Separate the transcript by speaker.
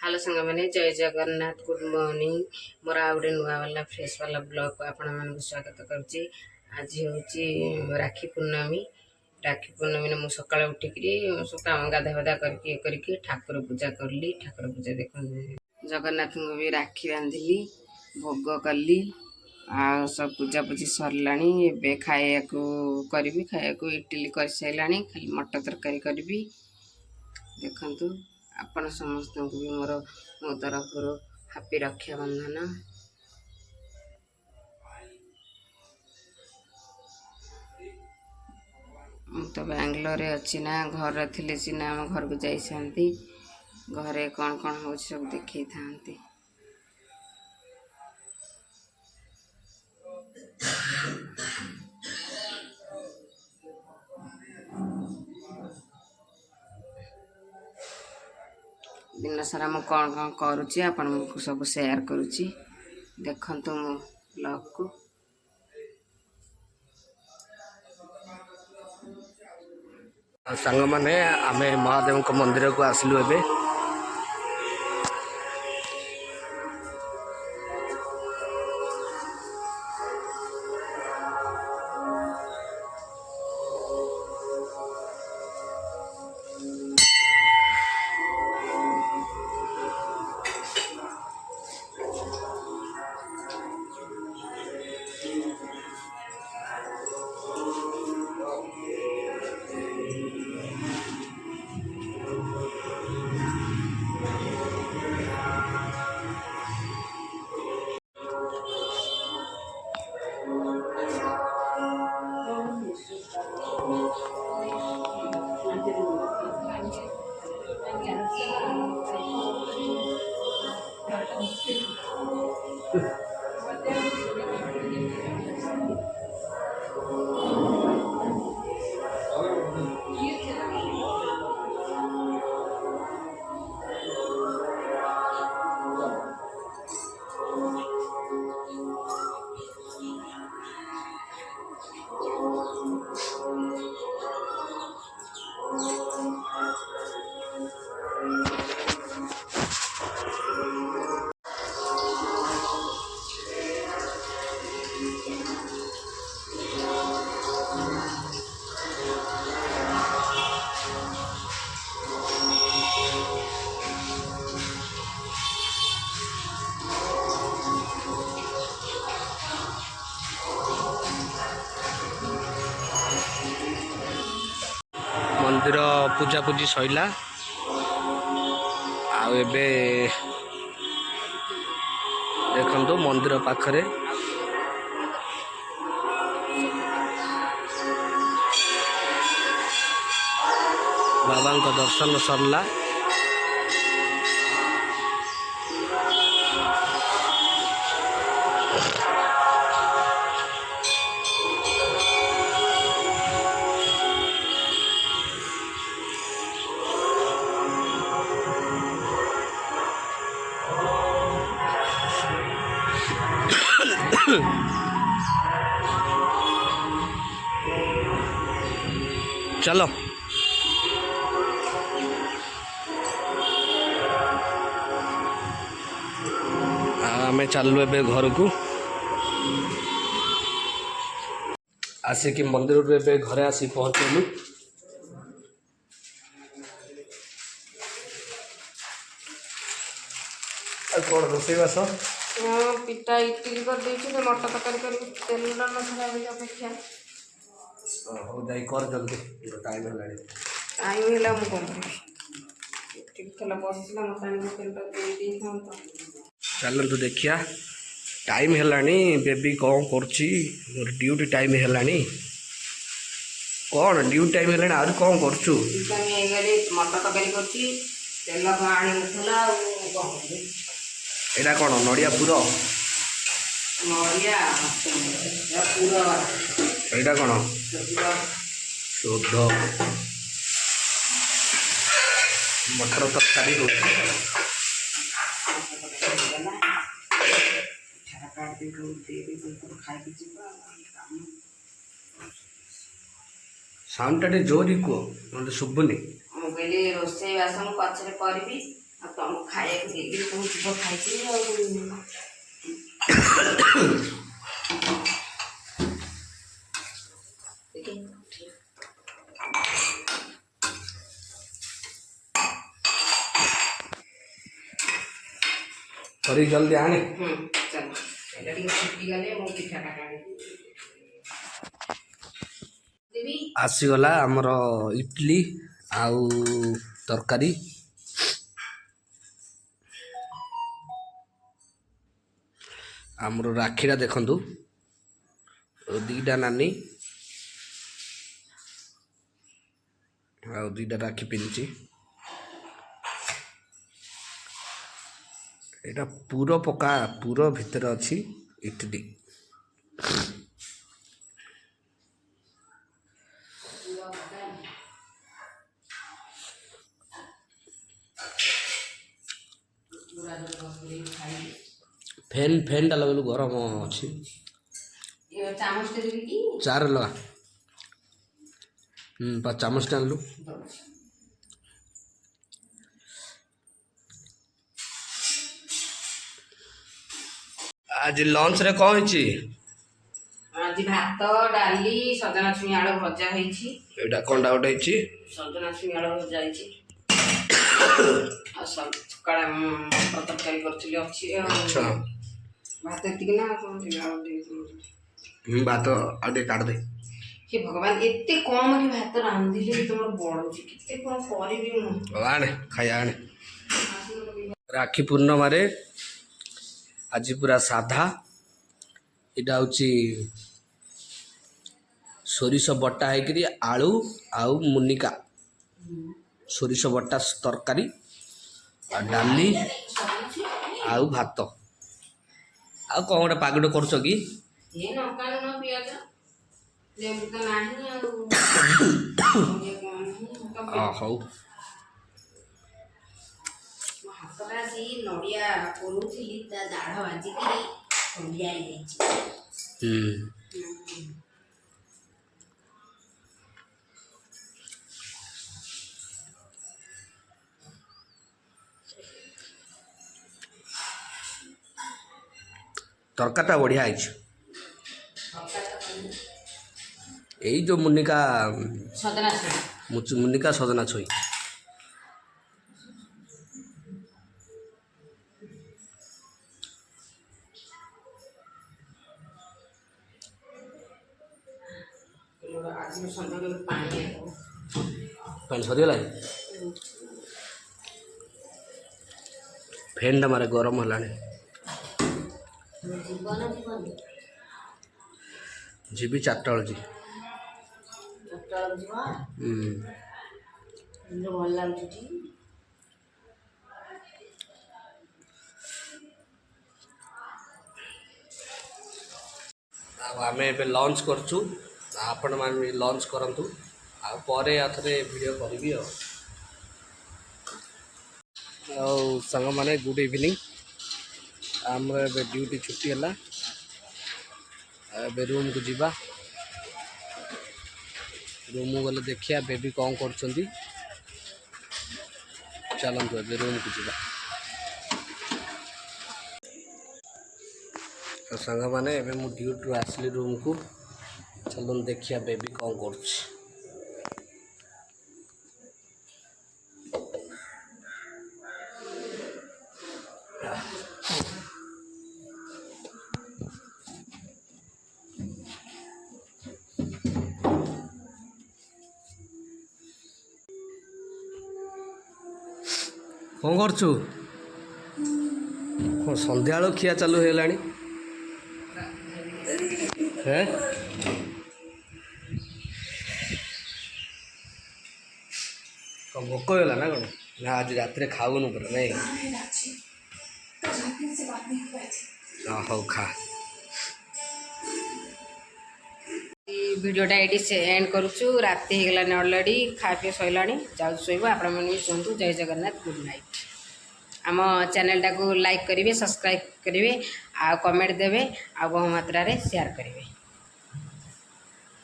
Speaker 1: Hello सांग मैंने जय जगन्नाथ गुड मॉर्निंग मोर आ गए नुआ वाला फ्रेश वाला ब्लॉग को आपण मानक स्वागत करुच्ची। आज हूँ राखी पूर्णमी ने मुझे सका उठिक काम गाधा बाधा करके ठाकुर पूजा कली। ठाकुर पूजा देख जगन्नाथ को भी राखी बांधिली भोग कली आ सब पूजा पूजी सरला। खाया करी खाया इडली कर सारा खाली मटर तरकारी करी। देखु आपण समस्त को भी मोर मो तरफ हापी रक्षा बंधन। तो बेंगलोर अच्छी ना घर थी सीना आम घर को जाती घरे कौन कौन हो सब देखी था। दिन सारा मु कौन कौन करुच्ची आपण सब शेयर करुच्ची देखंतु मो ब्लॉग को।
Speaker 2: सांग माने आमे महादेव मंदिर को आसलु एबे। मंदिर पूजा पूजी सैला आबे देखो मंदिर पाखरे बाबा को दर्शन सरला। चलो आमे चलू ए घर को आसिक मंदिर ए घरे आसी पहुँचलु। कौन रोसईबास
Speaker 1: पिटा इडली कर मटर तरकारी कर तेल अपेक्षा
Speaker 2: हो जाई कर जल्दी टाइम है
Speaker 1: टाइम है मुझे कौन करी बसला मत
Speaker 2: चलतु देखिया टाइम है बेबी कौन कर ड्यूटी टाइम है कौन ड्यूटी टाइम है आज कौन कर
Speaker 1: मटर तरकारी
Speaker 2: कर कौन नड़िया पुर
Speaker 1: नड़िया
Speaker 2: यहाँ कौन शुद्ध मटर तरकारी हो साउंड टा जोरी कह मत शुभुनि
Speaker 1: मुझे रोसई बास पचर करी ଆଉ ତମକୁ ଖାଇବାକୁ ଦେଇକିରି ତମେ ଯିବ ଖାଇକିରି ଆଉ
Speaker 2: କରି ଜଲ୍ଦି ଆଣେ।
Speaker 1: ଚାଲ ଏଇଟା ଟିକେ ଫୁଟିଗଲେ ମୁଁ ପିଠାଟା କାଢ଼ିବି।
Speaker 2: ଆସିଗଲା ଆମର ଇଟଲି ଆଉ ତରକାରୀ। ଆମର ରାକ୍ଷୀଟା ଦେଖନ୍ତୁ, ଦୁଇଟା ନାନୀ ଆଉ ଦୁଇଟା ରାକ୍ଷୀ ପିନ୍ଧିଛି। ଏଇଟା ପୁର ପକା, ପୁର ଭିତରେ ଅଛି ଇଟଲି। ଫ୍ୟାନ୍ଟା ଲଗେଇଲୁ, ଗରମ ଅଛି। ଚାର ଲଗା, ଚାମଚଟା ଆଣିଲୁ। ଆଜି ଲଞ୍ଚରେ କ'ଣ ହେଇଛି?
Speaker 1: ଆଜି ଭାତ, ଡାଲି, ସଜନା ଛୁଇଁ ଆଳୁ ଭଜା ହେଇଛି।
Speaker 2: ଏଇଟା କ'ଣଟା ଗୋଟେ ହେଇଛି?
Speaker 1: ସଜନା ଛୁଇଁ ଆଳୁ ଭଜା ହେଇଛି। ଆଉ ସକାଳେ ମଟର ତରକାରୀ କରିଥିଲି ଅଛି।
Speaker 2: ଆଚ୍ଛା,
Speaker 1: ଭାତ ଏତିକି ନା କ'ଣ?
Speaker 2: ଭାତ ଆଉ ଟିକେ କାଢ଼ିଦେ।
Speaker 1: ହେ ଭଗବାନ, ଏତେ କମ କି ଭାତ ରାନ୍ଧିଲେ ବି ତମର ବଢୁଛି, କେତେ କ'ଣ କରିବି ମୁଁ?
Speaker 2: ଆଣେ ଖାଇବା ଆଣେ। ରାକ୍ଷୀ ପୂର୍ଣ୍ଣିମାରେ ଆଜି ପୁରା ସାଧା। ଏଇଟା ହେଉଛି ସୋରିଷ ବଟା ହେଇକିରି ଆଳୁ ଆଉ ମୁନିକା, ସୋରିଷ ବଟା ତରକାରୀ, ଆଉ ଡାଲି ଆଉ ଭାତ। ଆଉ କ'ଣ ଗୋଟେ ପାଗଟେ କରୁଛ କି?
Speaker 1: ଏ ଲଙ୍କା ଲୁଣ ପିଆଜ ଲେମ୍ବୁ ତ ନାହିଁ ଆଉ
Speaker 2: ହଉ।
Speaker 1: ହାତଟା ଆଜି ନଡ଼ିଆ କରୁଥିଲି, ତା ଦାଢ଼ ବାଜିକିରି ଖଣ୍ଡିଆ ହେଇଯାଇଛି।
Speaker 2: ତରକାରୀଟା ବଢ଼ିଆ ହେଇଛି। ଏଇ ଯେଉଁ ମୁନିକା ସଜନା ଛୁଇଁ। ପାଣି ସରିଗଲାଣି? ଫ୍ୟାନ୍ଟା ମାରେ, ଗରମ ହେଲାଣି। ଯିବି 4ଟା ବେଳେ ଯିବି।
Speaker 1: ଭଲ ଲାଗୁଛି।
Speaker 2: ଆଉ ଆମେ ଏବେ ଲଞ୍ଚ କରୁଛୁ, ଆପଣମାନେ ବି ଲଞ୍ଚ କରନ୍ତୁ। ଆଉ ପରେ ଆଉଥରେ ଭିଡ଼ିଓ କରିବି। ଆଉ ସାଙ୍ଗମାନେ ଗୁଡ଼୍ ଇଭିନିଂ। ଆମର ଏବେ ଡ୍ୟୁଟି ଛୁଟି ହେଲା, ଏବେ ରୁମ୍କୁ ଯିବା। ରୁମ୍କୁ ଗଲେ ଦେଖିବା ବେବି କ'ଣ କରୁଛନ୍ତି। ଚାଲନ୍ତୁ ଏବେ ରୁମ୍କୁ ଯିବା। ତ ସାଙ୍ଗମାନେ ଏବେ ମୁଁ ଡ୍ୟୁଟିରୁ ଆସିଲି ରୁମ୍କୁ, ଚାଲନ୍ତୁ ଦେଖିବା ବେବି କ'ଣ କରୁଛି। କ'ଣ କରୁଛୁ? କ'ଣ ସନ୍ଧ୍ୟାବେଳୁ ଖିଆ ଚାଲୁ ହେଇଗଲାଣି? ହେଁ, କ'ଣ ଭୋକ ହେଇଗଲା ନା କ'ଣ? ନା ଆଜି ରାତିରେ ଖାଉନୁ ପୁରା ନାଇଁ? ହଉ ଖା।
Speaker 1: ଭିଡ଼ିଓଟା ଏଇଠି ଏଣ୍ଡ କରୁଛୁ। ରାତି ହେଇଗଲାଣି ଅଲରେଡ଼ି, ଖାଇବା ପିଇବା ସରିଲାଣି, ଯାଉଛୁ ଶୋଇବୁ। ଆପଣମାନେ ବି ଶୁଅନ୍ତୁ। ଜୟ ଜଗନ୍ନାଥ, ଗୁଡ଼୍ ନାଇଟ୍। ଆମ ଚ୍ୟାନେଲଟାକୁ ଲାଇକ୍ କରିବେ, ସବସ୍କ୍ରାଇବ୍ କରିବେ, ଆଉ କମେଣ୍ଟ ଦେବେ, ଆଉ ବହୁ ମାତ୍ରାରେ ସେୟାର କରିବେ।